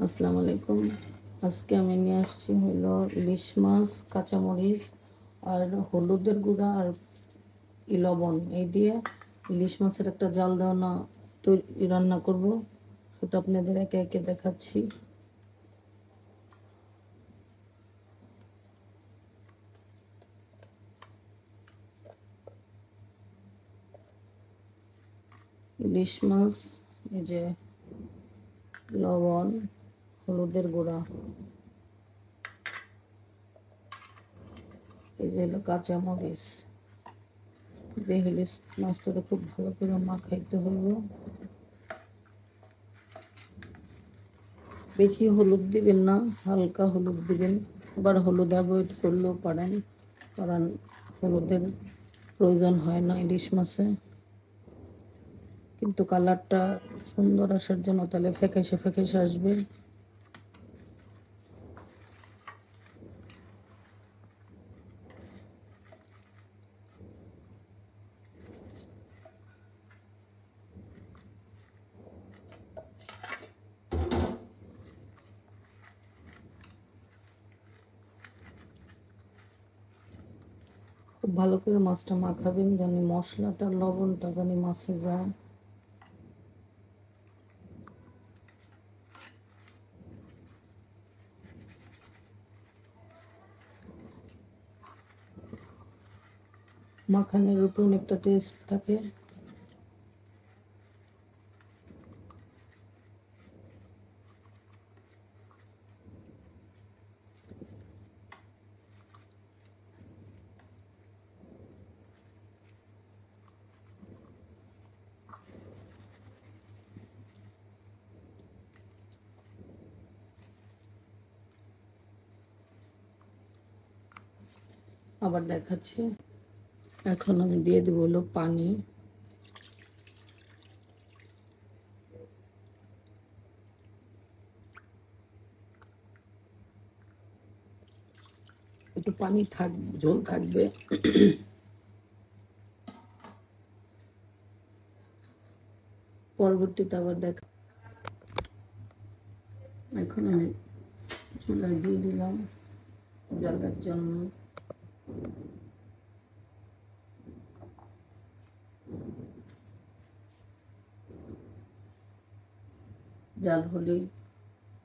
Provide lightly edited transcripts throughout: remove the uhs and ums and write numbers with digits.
আসসালামু আলাইকুম। আজকে আমি নিয়ে আসছি হলো ইলিশ মাছ, কাঁচামরিচ আর হলুদের গুঁড়া আর লবণ এই দিয়ে ইলিশ মাছের একটা জাল দেওয়া তৈরি রান্না করব। সেটা আপনাদের একে একে দেখাচ্ছি। ইলিশ মাছ, এই যে লবণ, হলুদের গুঁড়া, এই যে হলো কাঁচামরিচ দিয়ে ইলিশ মাছটা খুব ভালো করে মাখাইতে হইব। বেশি হলুদ দিবেন না, হালকা হলুদ দিবেন। আবার হলুদ অ্যাভয়েড করলেও পারেন, কারণ হলুদের প্রয়োজন হয় না ইলিশ মাছে। কিন্তু কালারটা সুন্দর আসার জন্য তাহলে ফ্যাকাশে ফ্যাকাশে আসবে। খুব ভালো করে মাছটা মাখাবেন, যেন মশলাটা লবণটা যেন মাছে যায়। মাখানের উপর অনেকটা টেস্ট থাকে। আবার দেখাচ্ছি। এখন আমি দিয়ে দেবো হলো পানি। একটু পানি ঝোল থাকবে। পরবর্তীতে আবার এখন আমি চুলায় দিয়ে দিলাম জালের জন্য। জাল হলেই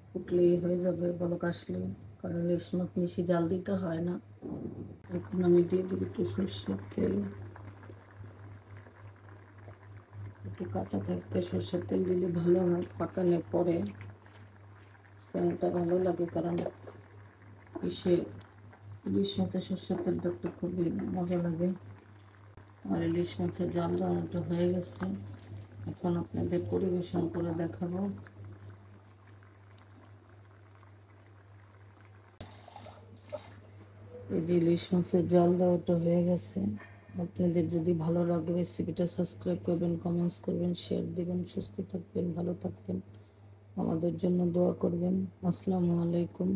ফুটলেই হয়ে যাবে, বলক আসলে, কারণ ইলিশ মাছ বেশি জাল দিতে হয় না। এখন আমি দিয়ে দেবো একটু সরষের তেল। একটু কাঁচা থাকতে সরষের তেল দিলে ভালো হয়, পাকানোর পরে সেন্টটা ভালো লাগে। কারণ ইলিশ মাছের সরষের তেলটা একটু খুবই মজা লাগে। আর ইলিশ মাছের জাল রান্নাটা হয়ে গেছে, এখন আপনাদের পরিবেশন করে দেখাবো। এই যে ইলিশ মাছের জাল দেওয়াটা হয়ে গেছে। আপনাদের যদি ভালো লাগে রেসিপিটা সাবস্ক্রাইব করবেন, কমেন্টস করবেন, শেয়ার দিবেন। সুস্থ থাকবেন, ভালো থাকবেন, আমাদের জন্য দোয়া করবেন। আসসালামু আলাইকুম।